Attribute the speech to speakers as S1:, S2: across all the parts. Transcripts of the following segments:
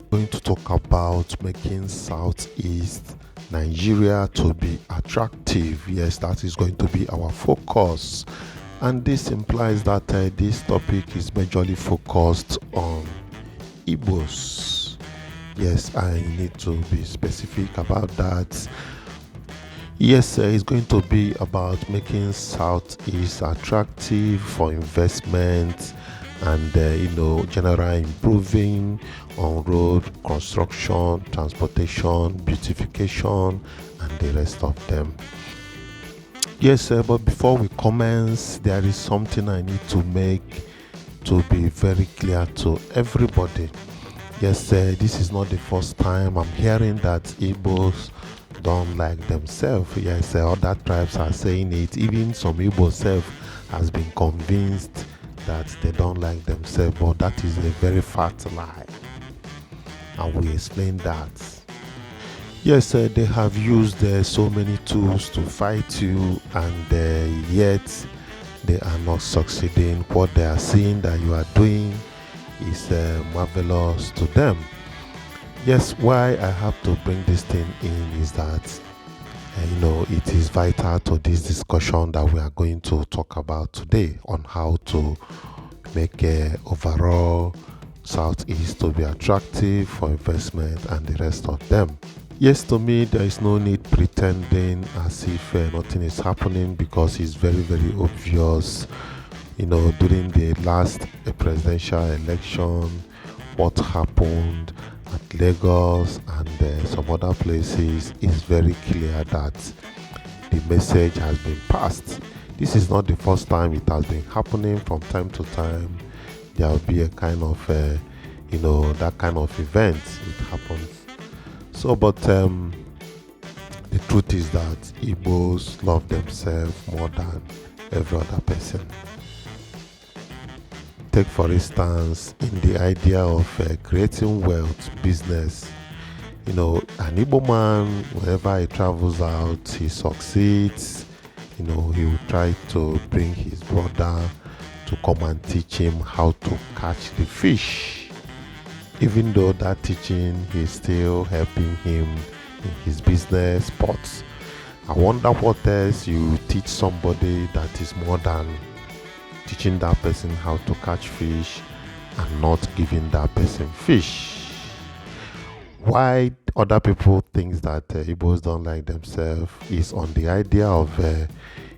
S1: Going to talk about making Southeast Nigeria to be attractive. Yes, that is going to be our focus. And this implies that this topic is majorly focused on Igbos. Yes, I need to be specific about that. Yes, it's going to be about making Southeast attractive for investment and general improving on road construction, transportation, beautification, and the rest of them. Yes, but before we commence, there is something I need to make to be very clear to everybody. Yes, this is not the first time I'm hearing that Igbos don't like themselves. Yes, other tribes are saying it. Even some Igbo self has been convinced that they don't like themselves, but that is a very fat lie. And we explain that. Yes, they have used so many tools to fight you, and yet they are not succeeding. What they are seeing that you are doing is marvelous to them. Yes, why I have to bring this thing in is that it is vital to this discussion that we are going to talk about today on how to make overall Southeast to be attractive for investment and the rest of them. Yes, to me, there is no need pretending as if nothing is happening, because it's very, very obvious. During the last presidential election, what happened at Lagos and some other places is very clear that the message has been passed. This is not the first time it has been happening. From time to time, there will be a kind of, that kind of event. It happens. So, but the truth is that Igbos love themselves more than every other person. Take, for instance, in the idea of creating wealth, business. An Igbo man, whenever he travels out, he succeeds. He will try to bring his brother to come and teach him how to catch the fish. Even though that teaching is still helping him in his business, but I wonder what else you teach somebody that is more than teaching that person how to catch fish and not giving that person fish. Why other people think that Igbos don't like themselves is on the idea of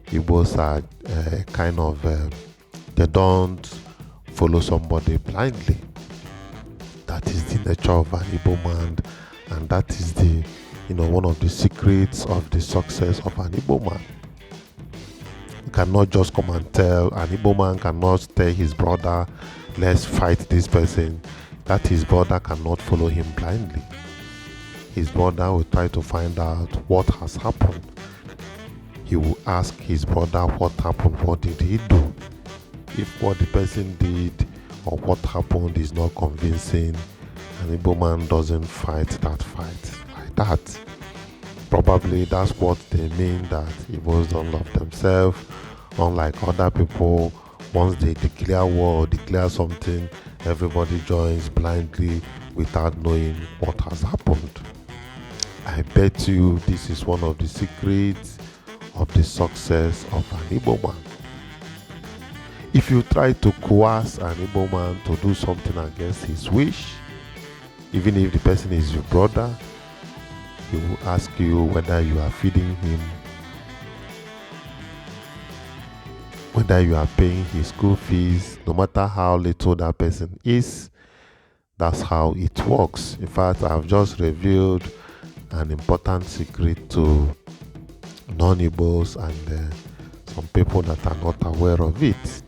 S1: Igbos are they don't follow somebody blindly. That is the nature of an Igbo man, and that is the one of the secrets of the success of an Igbo man. You cannot just come and tell an Igbo man cannot tell his brother, let's fight this person, that his brother cannot follow him blindly. His brother will try to find out what has happened. He will ask his brother what happened, what did he do. If what the person did or what happened is not convincing, an Igbo man doesn't fight that fight like that. Probably that's what they mean, that Igbos don't love themselves. Unlike other people, once they declare war or declare something, everybody joins blindly without knowing what has happened. I bet you this is one of the secrets of the success of an Igbo man. If you try to coerce an Igbo man to do something against his wish, even if the person is your brother, he will ask you whether you are feeding him, whether you are paying his school fees, no matter how little that person is. That's how it works. In fact, I've just revealed an important secret to non-Igbos and some people that are not aware of it.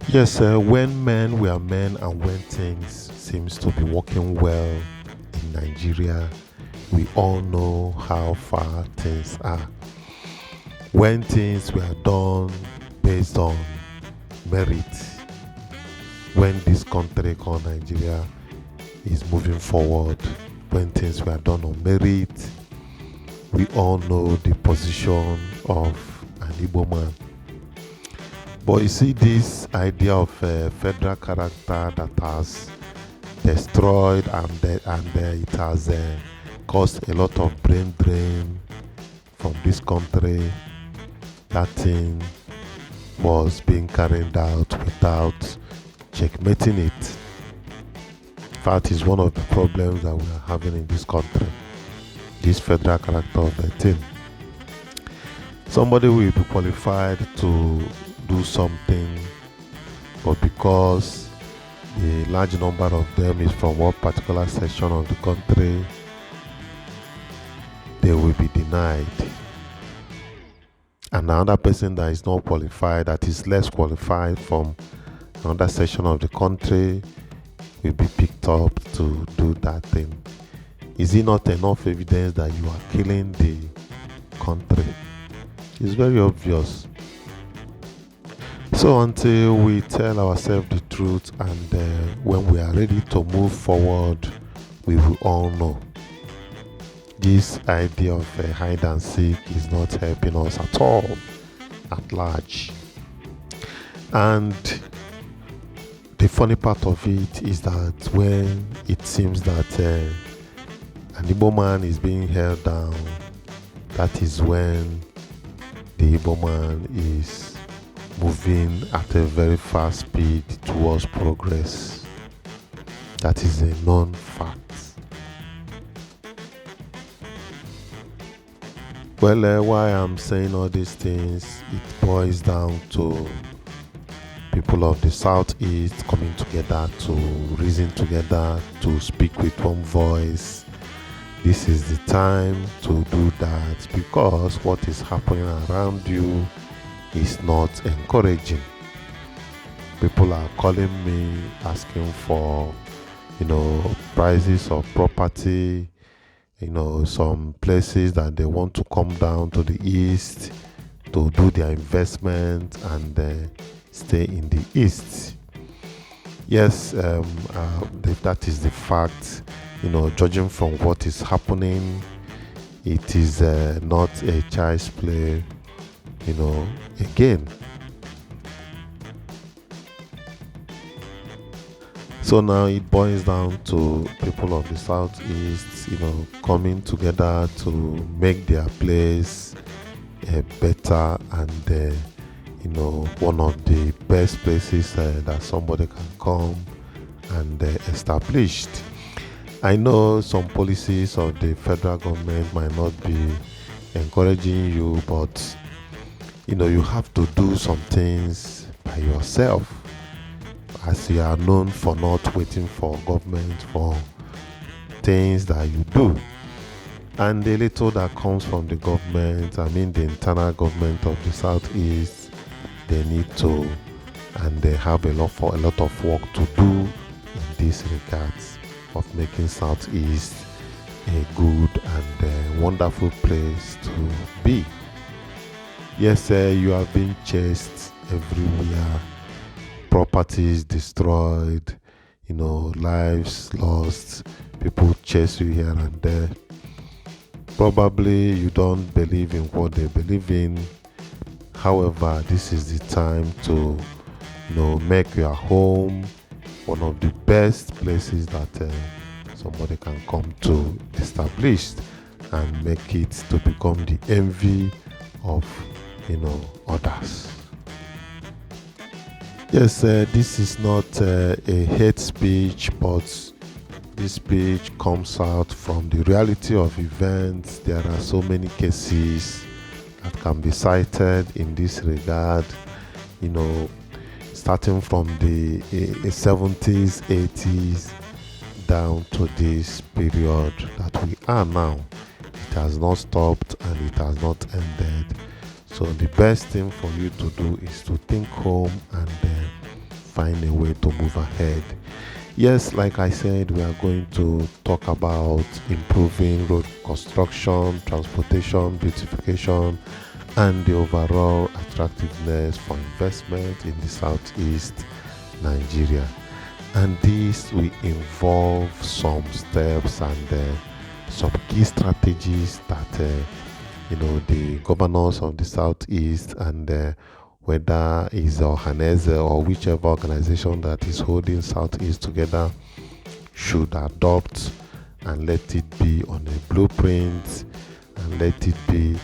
S1: Yes, when men were men and when things seems to be working well in Nigeria, we all know how far things are. When things were done based on merit, when this country called Nigeria is moving forward, when things were done on merit, we all know the position of an Igbo man. But you see, this idea of federal character that has destroyed, and it has caused a lot of brain drain from this country. That thing was being carried out without checkmating it. In fact, it's one of the problems that we are having in this country, this federal character of the thing. Somebody will be qualified to do something, but because a large number of them is from one particular section of the country, they will be denied. And another person that is not qualified, that is less qualified from another section of the country, will be picked up to do that thing. Is it not enough evidence that you are killing the country? It's very obvious. So until we tell ourselves the truth, and when we are ready to move forward, we will all know this idea of hide and seek is not helping us at all at large. And the funny part of it is that when it seems that an Igbo man is being held down, that is when the Igbo man is moving at a very fast speed towards progress. That is a known fact. Well, why I'm saying all these things, it boils down to people of the Southeast coming together to reason together, to speak with one voice. This is the time to do that, because what is happening around you is not encouraging. People are calling me asking for, prices of property, some places that they want to come down to the east to do their investment and stay in the east. Yes, that is the fact. Judging from what is happening, it is not a child's play, again. So now it boils down to people of the Southeast, coming together to make their place better and, one of the best places that somebody can come and established. I know some policies of the federal government might not be encouraging you, but, you have to do some things by yourself, as you are known for not waiting for government for things that you do. And the little that comes from the government, the internal government of the Southeast, they need to, and they have a lot of work to do in this regards of making Southeast a good and wonderful place to be. Yes, you have been chased everywhere, properties destroyed, lives lost, people chase you here and there. Probably you don't believe in what they believe in. However, this is the time to, make your home one of the best places that somebody can come to establish, and make it to become the envy of, others. Yes, this is not a hate speech, but this speech comes out from the reality of events. There are so many cases that can be cited in this regard, starting from the 70s, 80s, down to this period that we are now. It has not stopped and it has not ended. So the best thing for you to do is to think home and find a way to move ahead. Yes, like I said, we are going to talk about improving road construction, transportation, beautification, and the overall attractiveness for investment in the Southeast Nigeria. And this will involve some steps and some key strategies that the governors of the Southeast and whether it's Ohaneze or whichever organization that is holding Southeast together should adopt and let it be on a blueprint and let it be,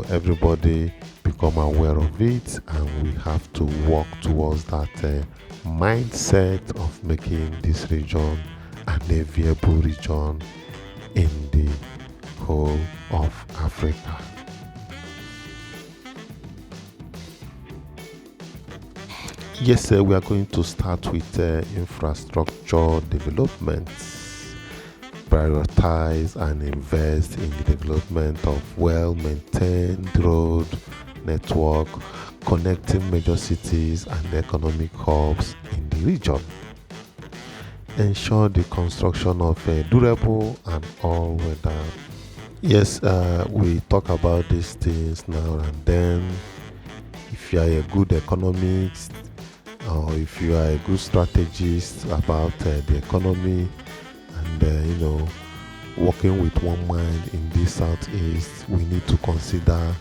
S1: everybody become aware of it, and we have to work towards that mindset of making this region an enviable region in the whole of Africa. Yes, sir, we are going to start with infrastructure development. Prioritize and invest in the development of well-maintained road network connecting major cities and economic hubs in the region. Ensure the construction of a durable and all-weather. Yes, we talk about these things now and then. If you are a good economist or if you are a good strategist about the economy and working with one mind in this southeast, we need to consider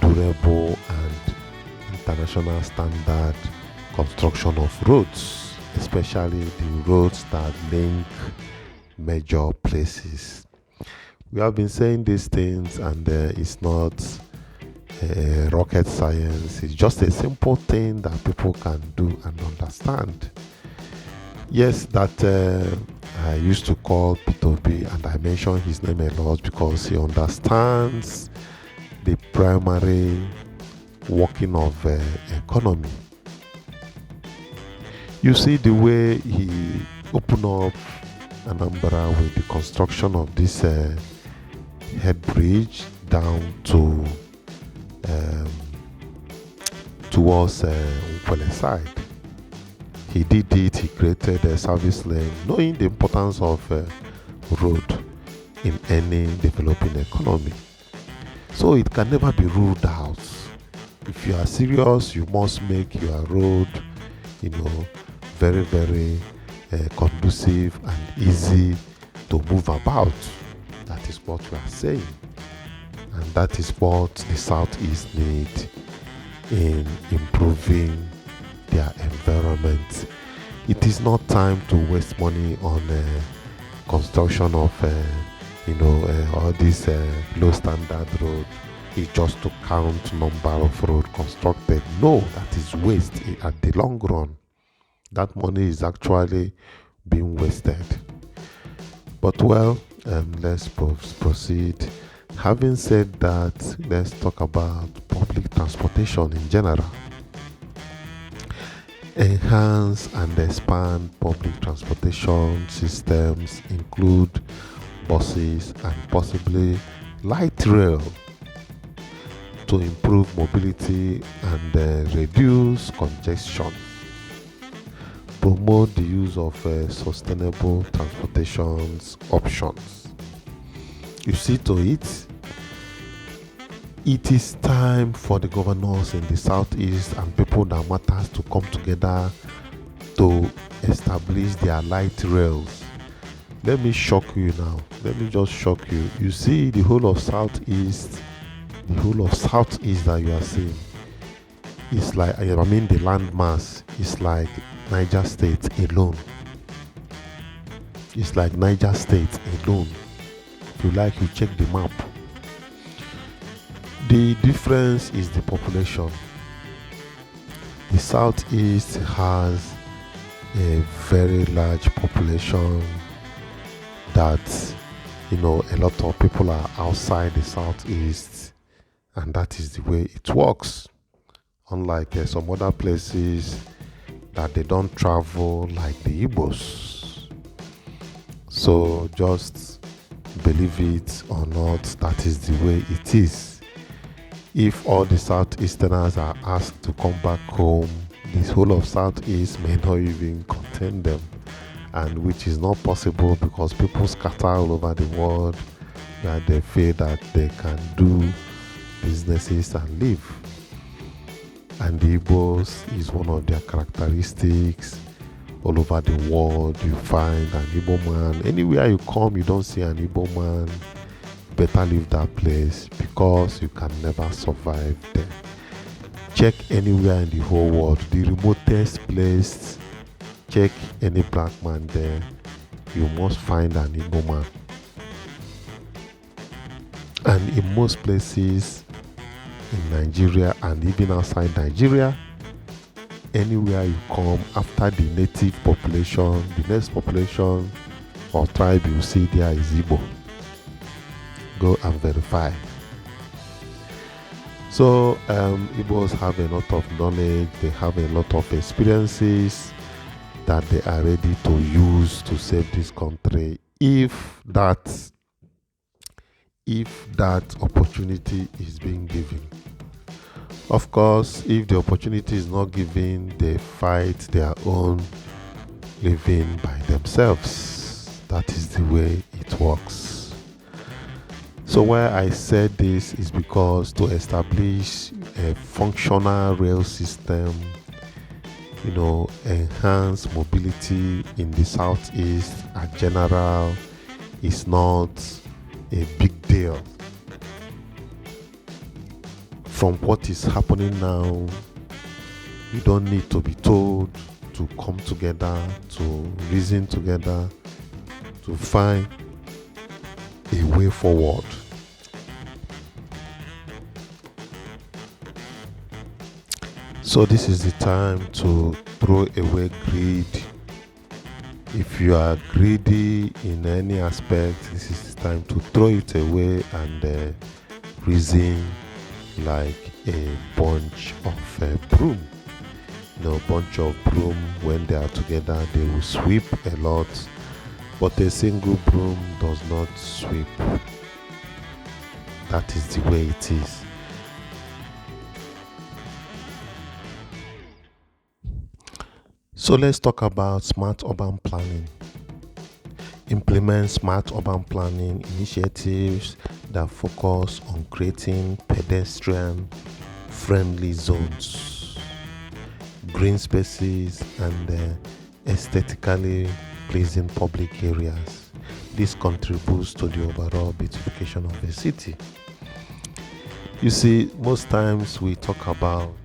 S1: durable and international standard construction of roads, especially the roads that link major places. We have been saying these things, and it's not rocket science. It's just a simple thing that people can do and understand. Yes, that I used to call P2B, and I mention his name a lot because he understands the primary working of economy. You see the way he opened up Anambra with the construction of this head bridge down to towards Nkwele side. He did it, he created a service lane, knowing the importance of road in any developing economy. So it can never be ruled out. If you are serious, you must make your road, very, very conducive and easy to move about. That is what we are saying. And that is what the Southeast need in improving their environment. It is not time to waste money on construction of all these low standard road. It's just to count number of road constructed. No, that is waste at the long run. That money is actually being wasted. But let's proceed. Having said that, let's talk about public transportation in general. Enhance and expand public transportation systems, include buses and possibly light rail, to improve mobility and reduce congestion. Promote the use of sustainable transportation options. You see to it, it is time for the governors in the southeast and people that matters to come together to establish their light rails. Let me shock you now. Let me just shock you. You see the whole of southeast that you are seeing. It's like, the landmass is like Niger State alone. It's like Niger State alone. If you like, you check the map. The difference is the population. The southeast has a very large population that, a lot of people are outside the southeast, and that is the way it works. Unlike some other places that they don't travel, like the Igbos. So just believe it or not, that is the way it is. If all the Southeasterners are asked to come back home, this whole of Southeast may not even contain them, and which is not possible because people scatter all over the world where they feel that they can do businesses and live. And the Igbos is one of their characteristics. All over the world, you find an Igbo man. Anywhere you come, you don't see an Igbo man. Better leave that place because you can never survive there. Check anywhere in the whole world, the remotest place, check any black man there. you must find an Igbo man. And in most places in Nigeria and even outside Nigeria, anywhere you come after the native population, the next population or tribe you see there is Igbo. Go and verify. So Igbos have a lot of knowledge, they have a lot of experiences that they are ready to use to save this country if that opportunity is being given. Of course, if the opportunity is not given, they fight their own living by themselves. That is the way it works. So why I said this is because to establish a functional rail system, enhance mobility in the southeast in general is not a big deal. From what is happening now, you don't need to be told to come together, to reason together, to find a way forward. So this is the time to throw away greed. If you are greedy in any aspect, this is the time to throw it away and reason like a bunch of broom. Bunch of broom, when they are together, they will sweep a lot, but a single broom does not sweep. That is the way it is. So let's talk about smart urban planning. Implement smart urban planning initiatives that focus on creating pedestrian-friendly zones, green spaces, and aesthetically pleasing public areas. This contributes to the overall beautification of a city. You see, most times we talk about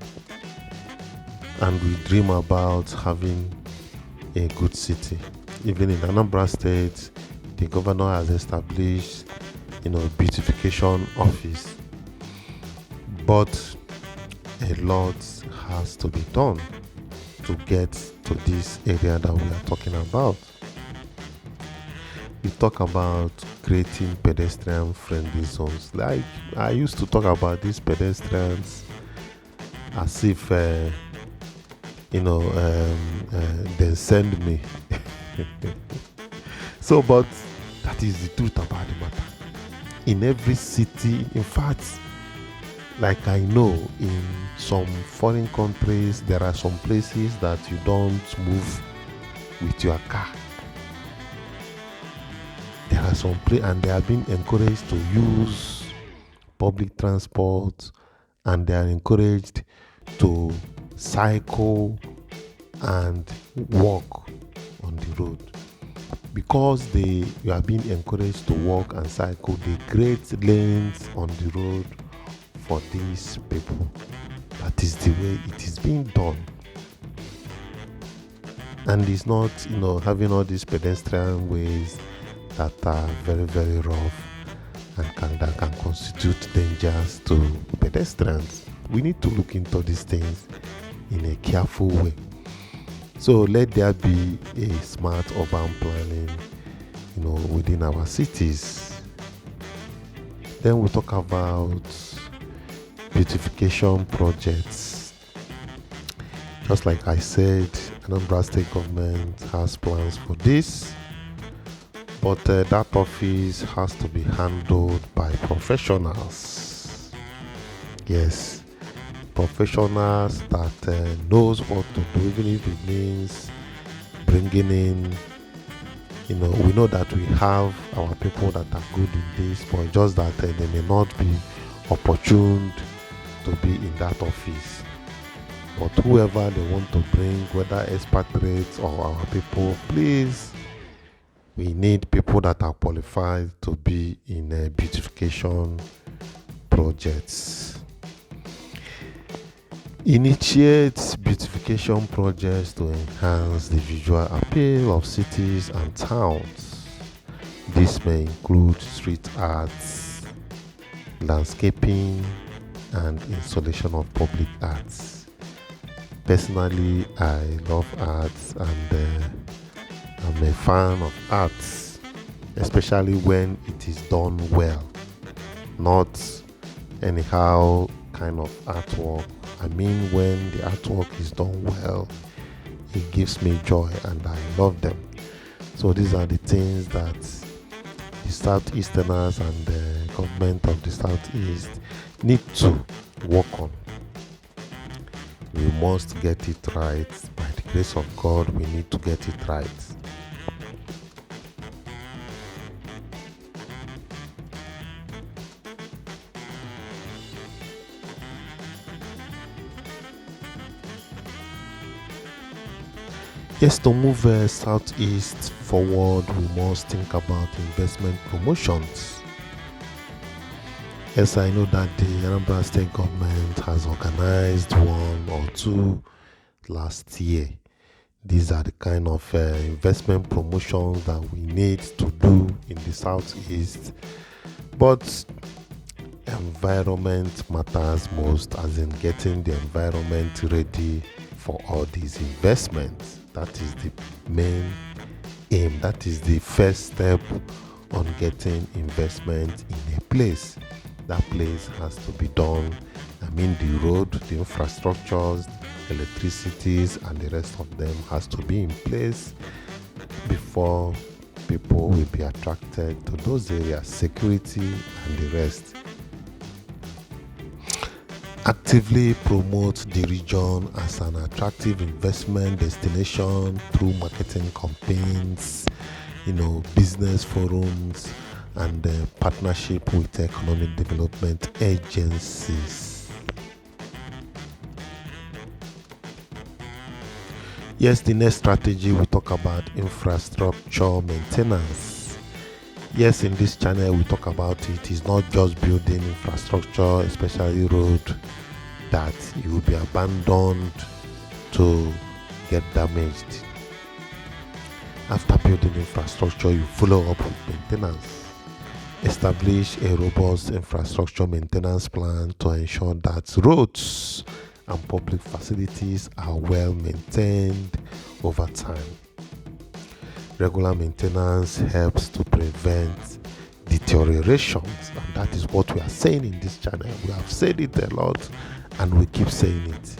S1: and we dream about having a good city. Even in Anambra State, the governor has established, beautification office. But a lot has to be done to get to this area that we are talking about. We talk about creating pedestrian-friendly zones. Like I used to talk about these pedestrians as if they send me. So, but that is the truth about the matter. In every city, in fact, like I know in some foreign countries, there are some places that you don't move with your car. There are some places, and they are being encouraged to use public transport, and they are encouraged to cycle and walk on the road. Because you are being encouraged to walk and cycle, they create lanes on the road for these people. That is the way it is being done. And it's not, having all these pedestrian ways that are very, very rough and that can constitute dangers to pedestrians. We need to look into these things in a careful way. So let there be a smart urban planning, within our cities. Then we'll talk about beautification projects. Just like I said, Anambra State government has plans for this, but that office has to be handled by professionals. Yes, professionals that knows what to do, even if it means bringing in, we know that we have our people that are good in this, but just that they may not be opportuned to be in that office. But whoever they want to bring, whether expatriates or our people, please, we need people that are qualified to be in beautification projects. Initiate beautification projects to enhance the visual appeal of cities and towns. This may include street arts, landscaping, and installation of public arts. Personally, I love arts and I'm a fan of arts, especially when it is done well, not anyhow kind of artwork. I mean, when the artwork is done well, it gives me joy and I love them. So these are the things that the Southeasterners and the government of the Southeast need to work on. We must get it right. By the grace of God, we need to get it right. Yes, to move southeast forward, we must think about investment promotions. Yes, I know that the Anambra State government has organized one or two last year. These are the kind of investment promotions that we need to do in the southeast. But environment matters most, as in getting the environment ready for all these investments. That is the main aim. That is the first step on getting investment in a place. That place has to be done. I mean, the road, the infrastructures, electricities, and the rest of them has to be in place before people will be attracted to those areas, security and the rest. Actively promote the region as an attractive investment destination through marketing campaigns, business forums, and partnership with economic development agencies. Yes, the next strategy we talk about infrastructure maintenance. Yes, in this channel we talk about it. It's not just building infrastructure, especially road, that you will be abandoned to get damaged. After building infrastructure, you follow up with maintenance. Establish a robust infrastructure maintenance plan to ensure that roads and public facilities are well maintained over time. Regular maintenance helps to prevent deteriorations, and that is what we are saying in this channel. We have said it a lot and we keep saying it.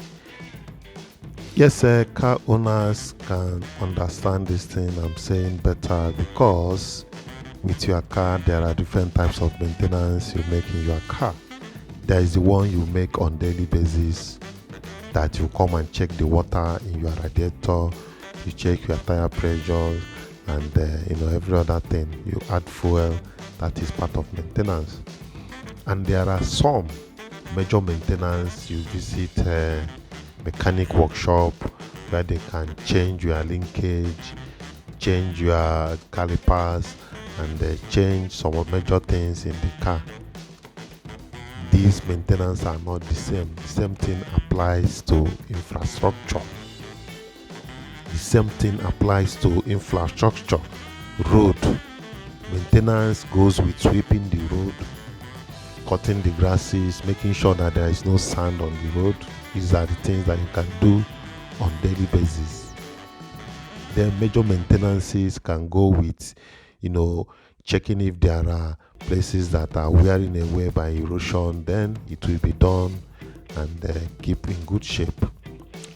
S1: Yes, car owners can understand this thing I'm saying better, because with your car there are different types of maintenance you make in your car. There is the one you make on daily basis, that you come and check the water in your radiator, you check your tire pressure, and every other thing. You add fuel. That is part of maintenance. And there are some major maintenance. You visit a mechanic workshop where they can change your linkage, change your calipers, and change some major things in the car. These maintenance are not the same. The same thing applies to infrastructure. The same thing applies to infrastructure. Road maintenance goes with sweeping the road, cutting the grasses, making sure that there is no sand on the road. These are the things that you can do on daily basis. Then major maintenances can go with, checking if there are places that are wearing away by erosion. Then it will be done and keep in good shape.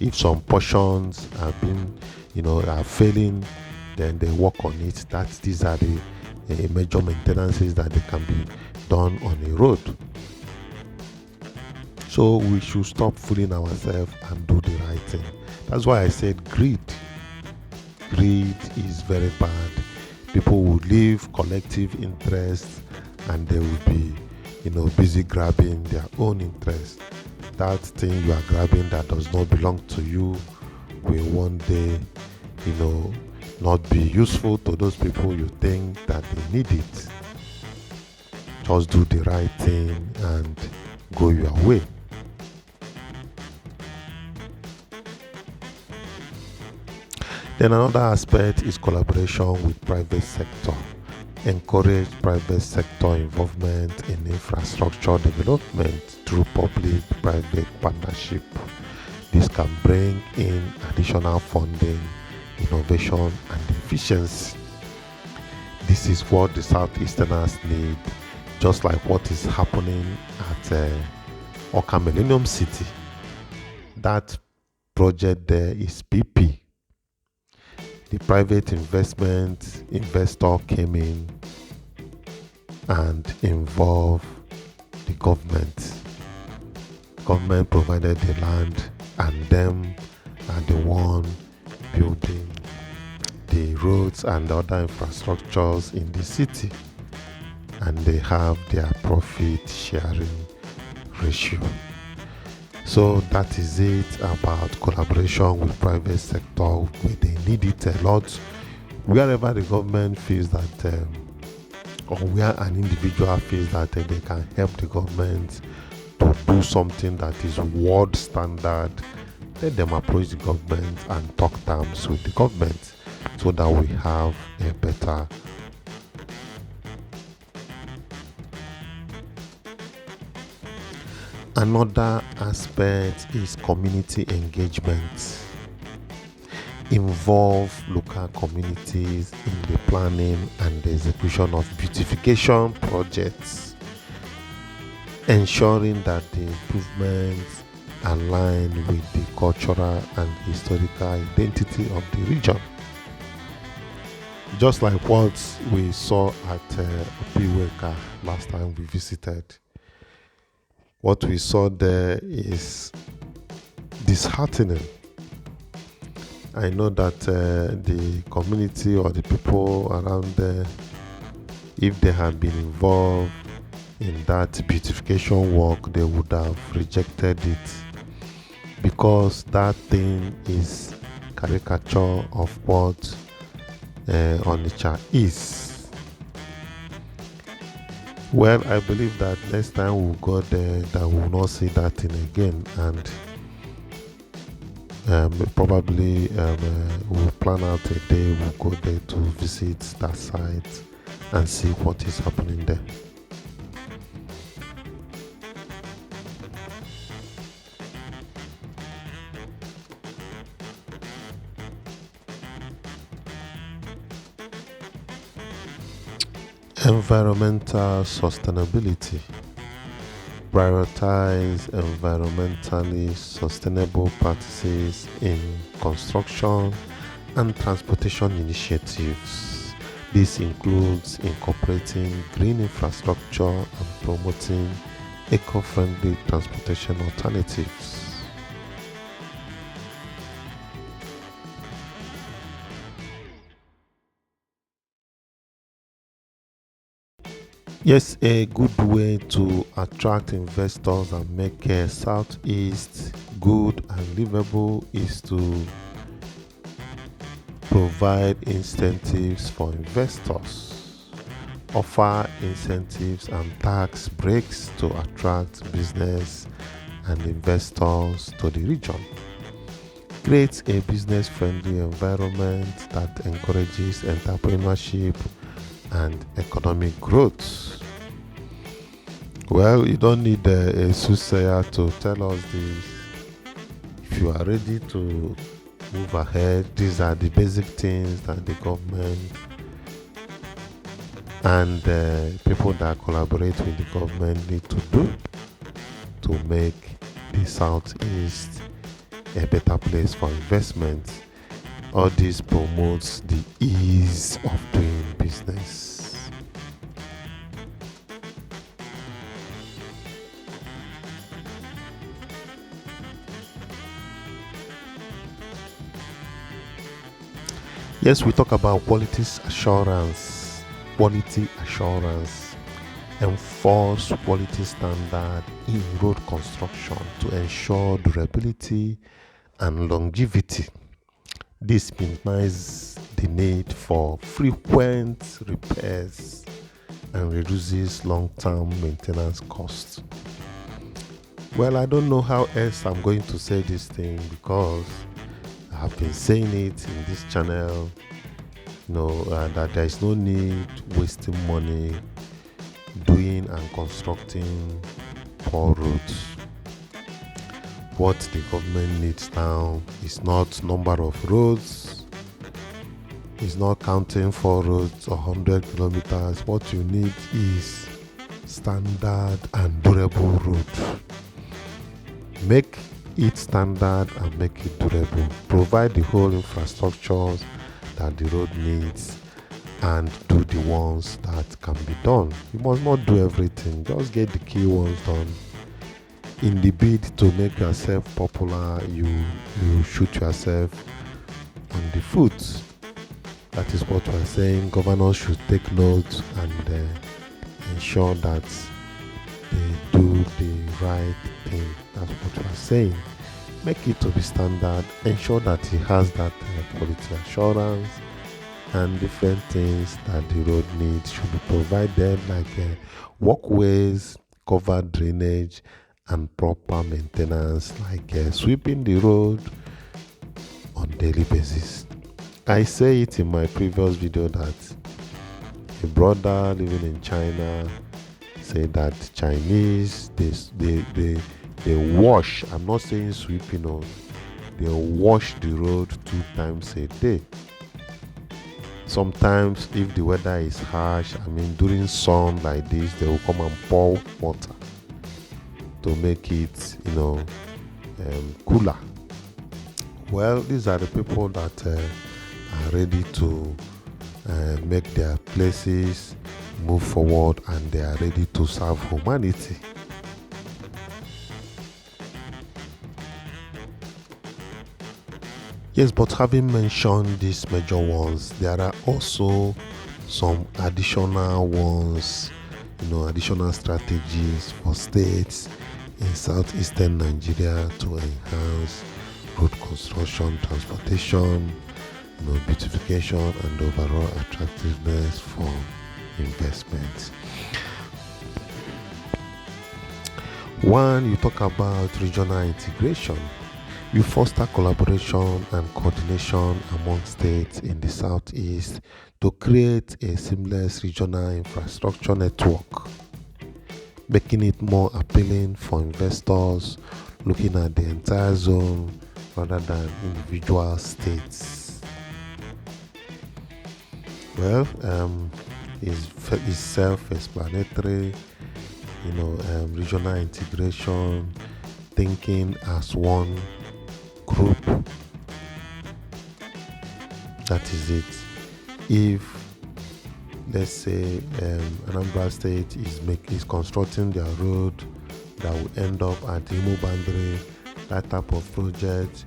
S1: If some portions have been, are failing, then they work on it. These are the major maintenances that they can be done on a road. So we should stop fooling ourselves and do the right thing. That's why I said greed. Greed is very bad. People will leave collective interest and they will be, busy grabbing their own interest. That thing you are grabbing that does not belong to you will one day, not be useful to those people you think that they need it. Just do the right thing and go your way. Then another aspect is collaboration with private sector. Encourage private sector involvement in infrastructure development through public-private partnership. This can bring in additional funding, innovation, and efficiency. This is what the Southeasterners need, just like what is happening at Awka Millennium City. That project there is PP. The private investor came in and involved the government. Government provided the land, and them are the one building the roads and other infrastructures in the city, and they have their profit sharing ratio. So that is it about collaboration with private sector. They need it a lot. Wherever the government feels that, or where an individual feels that they can help the government to do something that is world standard, let them approach the government and talk terms with the government so that we have a better Another aspect is community engagement. Involve local communities in the planning and the execution of beautification projects, ensuring that the improvements align with the cultural and historical identity of the region. Just like what we saw at Opiweka last time we visited. What we saw there is disheartening. I know that the community or the people around there, if they had been involved in that beautification work, they would have rejected it, because that thing is caricature of what Onitsha is. Well, I believe that next time we'll go there, that we will not see that thing again, and probably we'll plan out a day, we'll go there to visit that site and see what is happening there. Environmental sustainability. Prioritize environmentally sustainable practices in construction and transportation initiatives. This includes incorporating green infrastructure and promoting eco-friendly transportation alternatives. Yes, a good way to attract investors and make Southeast good and livable is to provide incentives for investors, offer incentives and tax breaks to attract business and investors to the region. Create a business-friendly environment that encourages entrepreneurship and economic growth. Well, you don't need a soothsayer to tell us this. If you are ready to move ahead, these are the basic things that the government and people that collaborate with the government need to do to make the Southeast a better place for investment. All this promotes the ease of doing business. Yes, we talk about quality assurance. Quality assurance. Enforce quality standard in road construction to ensure durability and longevity. This minimizes the need for frequent repairs and reduces long-term maintenance costs. Well, I don't know how else I'm going to say this thing, because have been saying it in this channel, that there is no need wasting money doing and constructing poor roads. What the government needs now is not number of roads, it's not counting 4 roads or 100 kilometers. What you need is standard and durable road. Make it standard and make it durable. Provide the whole infrastructure that the road needs and do the ones that can be done. You must not do everything, just get the key ones done. In the bid to make yourself popular, you shoot yourself on the foot. That is what we're saying. Governors should take note and ensure that they do the right thing. That's what we're saying. Make it to be standard. Ensure that he has that quality assurance and different things that the road needs should be provided, like walkways, covered drainage, and proper maintenance, like sweeping the road on daily basis. I say it in my previous video that a brother living in China said that Chinese they wash. I'm not saying sweeping, no. They wash the road 2 times a day. Sometimes, if the weather is harsh, during sun like this, they will come and pour water to make it, cooler. Well, these are the people that are ready to make their places move forward, and they are ready to serve humanity. Yes, but having mentioned these major ones, there are also some additional ones, additional strategies for states in southeastern Nigeria to enhance road construction, transportation, beautification, and overall attractiveness for investment. One, you talk about regional integration. You foster collaboration and coordination among states in the southeast to create a seamless regional infrastructure network, making it more appealing for investors looking at the entire zone rather than individual states. Well, it's self-explanatory, regional integration, thinking as one group. That is it. If, let's say, Anambra State is constructing their road that will end up at the Imo boundary, that type of project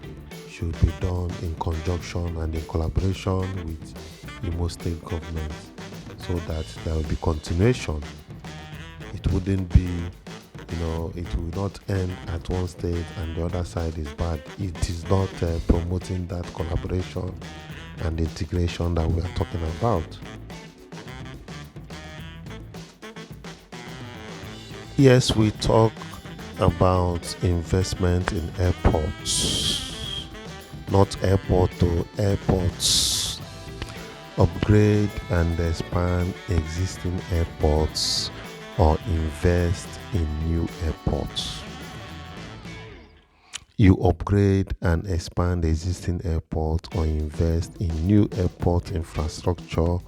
S1: should be done in conjunction and in collaboration with Imo State government, so that there will be continuation. It wouldn't be, it will not end at one state and the other side is bad. It is not promoting that collaboration and integration that we are talking about. Yes, we talk about investment in airports, not airport to airports. Upgrade and expand existing airports or invest in new airports. You upgrade and expand existing airports or invest in new airport infrastructure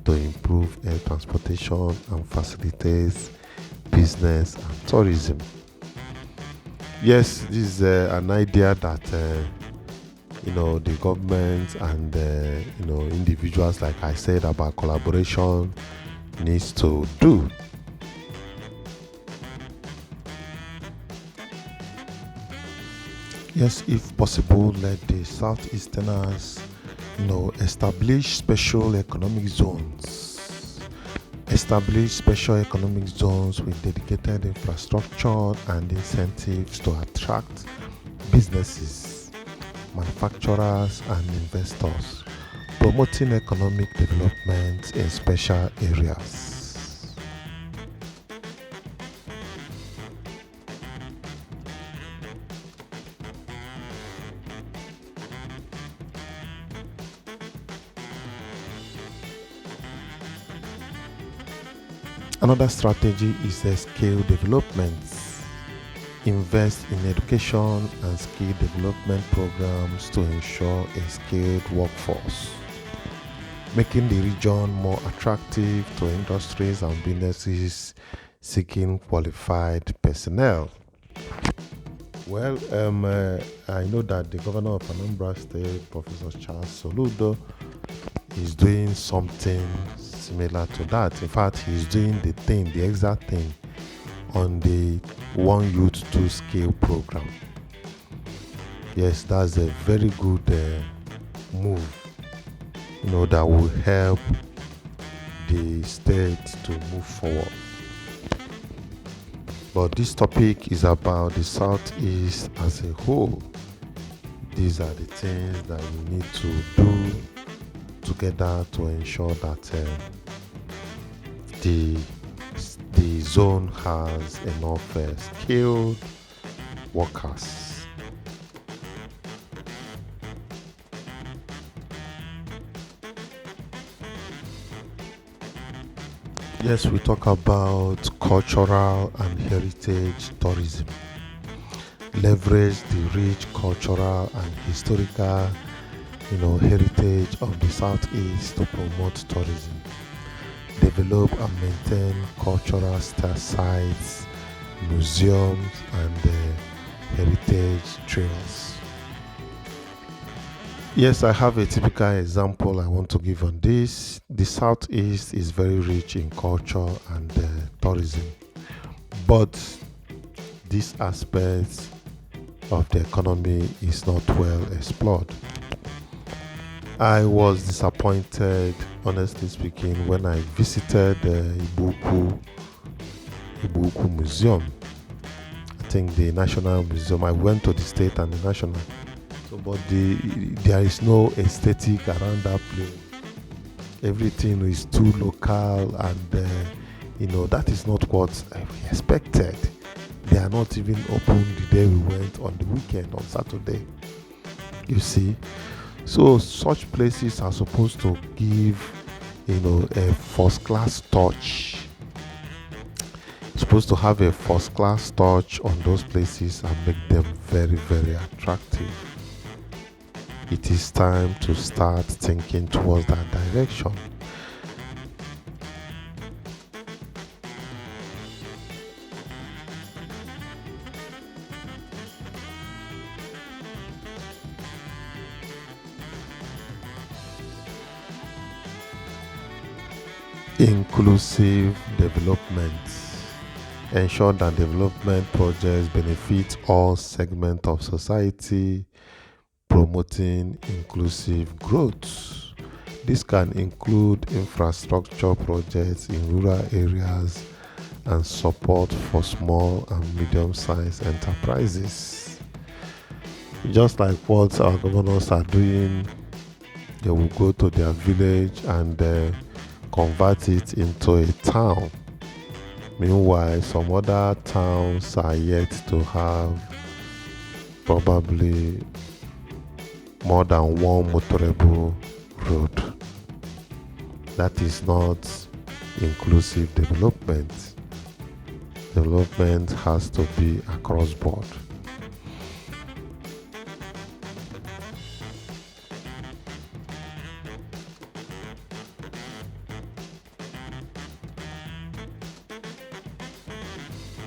S1: to improve air transportation and facilitate business and tourism. Yes, this is an idea that the government and individuals, like I said about collaboration, needs to do. Yes, if possible, let the Southeasterners, establish special economic zones. Establish special economic zones with dedicated infrastructure and incentives to attract businesses, manufacturers, and investors, promoting economic development in special areas. Another strategy is skill development. Invest in education and skill development programs to ensure a skilled workforce, making the region more attractive to industries and businesses seeking qualified personnel. Well, I know that the governor of Anambra State, Professor Charles Soludo, is doing something similar to that. In fact, he's doing the exact thing on the One Youth Two Skill program. Yes, that's a very good move, that will help the state to move forward. But this topic is about the Southeast as a whole. These are the things that you need to do together to ensure that the zone has enough skilled workers. Yes, we talk about cultural and heritage tourism. Leverage the rich cultural and historical, heritage of the Southeast to promote tourism. Develop and maintain cultural sites, museums, and heritage trails. Yes, I have a typical example I want to give on this. The Southeast is very rich in culture and tourism, but this aspect of the economy is not well explored. I was disappointed, honestly speaking, when I visited the Ibuku Museum. I think the National Museum. I went to the state and the national. But there is no aesthetic around that place. Everything is too local, and that is not what we expected. They are not even open the day we went on the weekend, on Saturday. You see, so such places are supposed to give a first class touch. Supposed to have a first class touch on those places and make them very, very attractive. It is time to start thinking towards that direction. Inclusive development. Ensure that development projects benefit all segments of society, promoting inclusive growth. This can include infrastructure projects in rural areas and support for small and medium-sized enterprises. Just like what our governors are doing, they will go to their village and convert it into a town. Meanwhile, some other towns are yet to have probably more than one motorable road. That is not inclusive development. Development has to be across board.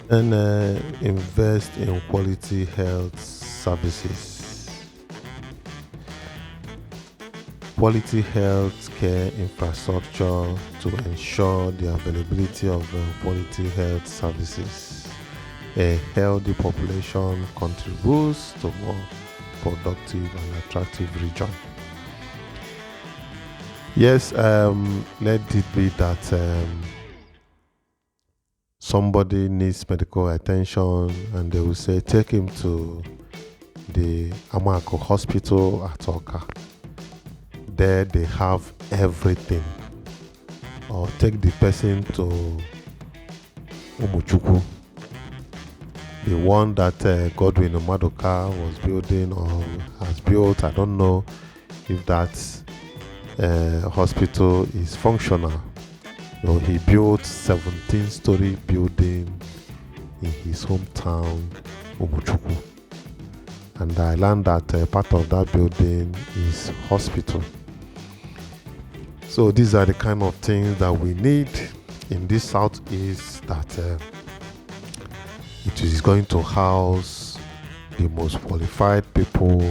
S1: And invest in quality health services. Quality health care infrastructure to ensure the availability of quality health services. A healthy population contributes to more productive and attractive region. Yes, let it be that somebody needs medical attention and they will say, take him to the Amako hospital at Awka. There they have everything. Or take the person to Umuchuku, the one that Godwin Madoka was building or has built. I don't know if that hospital is functional. He built 17-story building in his hometown, Umuchukwu. And I learned that part of that building is hospital. So these are the kind of things that we need in this southeast, that it is going to house the most qualified people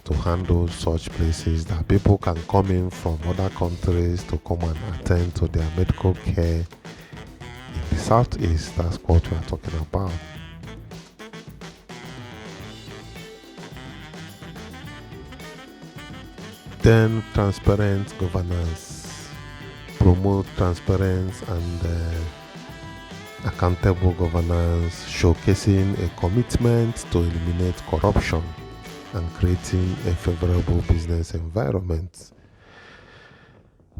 S1: to handle such places, that people can come in from other countries to come and attend to their medical care in the southeast. That's what we are talking about. Then transparent governance. Promote transparent and accountable governance, showcasing a commitment to eliminate corruption and creating a favorable business environment.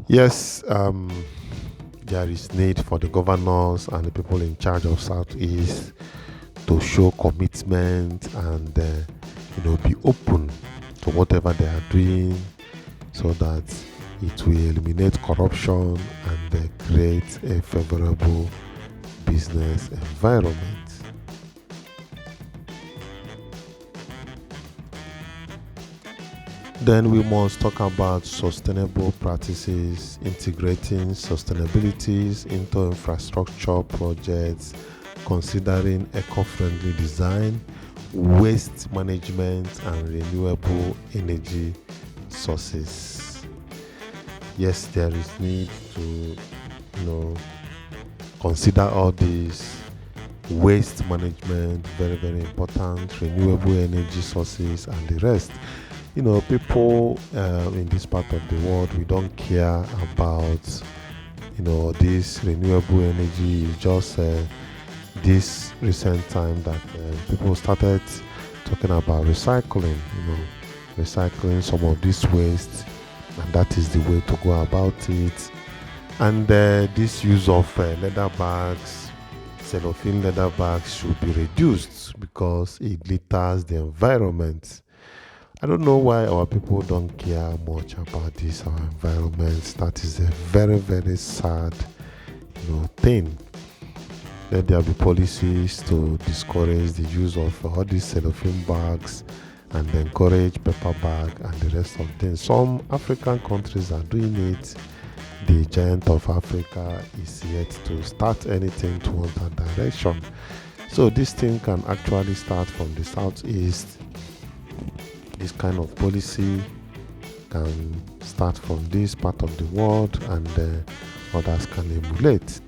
S1: Yes, there is need for the governors and the people in charge of Southeast to show commitment and be open to whatever they are doing, so that it will eliminate corruption and create a favorable business environment. Then we must talk about sustainable practices, integrating sustainabilities into infrastructure projects, considering eco-friendly design, waste management, and renewable energy sources. Yes, there is need to consider all these: waste management, very, very important, renewable energy sources, and the rest. People in this part of the world, we don't care about this renewable energy. Just this recent time that people started talking about recycling, recycling some of this waste, and that is the way to go about it. And this use of leather bags, cellophane leather bags, should be reduced because it litters the environment. I don't know why our people don't care much about this, our environment. That is a very, very sad thing. Let there be policies to discourage the use of all these cellophane bags and encourage paper bag and the rest of things. Some African countries are doing it. The giant of Africa is yet to start anything towards that direction. So this thing can actually start from the southeast. This kind of policy can start from this part of the world, and others can emulate.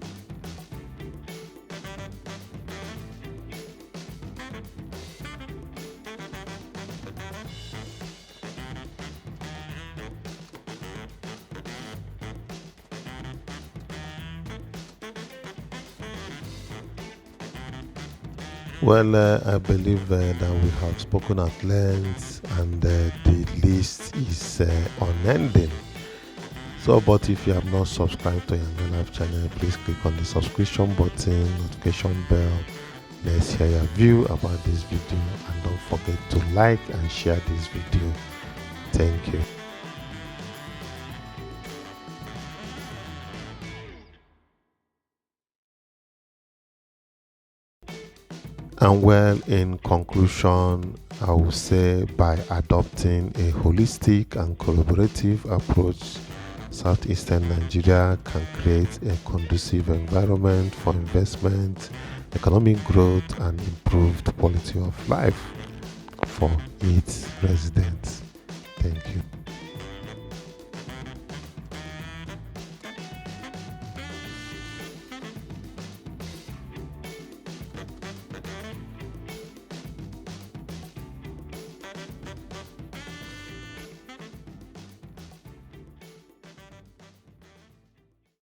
S1: Well, I believe that we have spoken at length, and the list is unending. So, but if you have not subscribed to YangaLife channel, please click on the subscription button, notification bell. Let's hear your view about this video, and don't forget to like and share this video. Thank you. And well, in conclusion, I will say by adopting a holistic and collaborative approach, southeastern Nigeria can create a conducive environment for investment, economic growth, and improved quality of life for its residents. Thank you.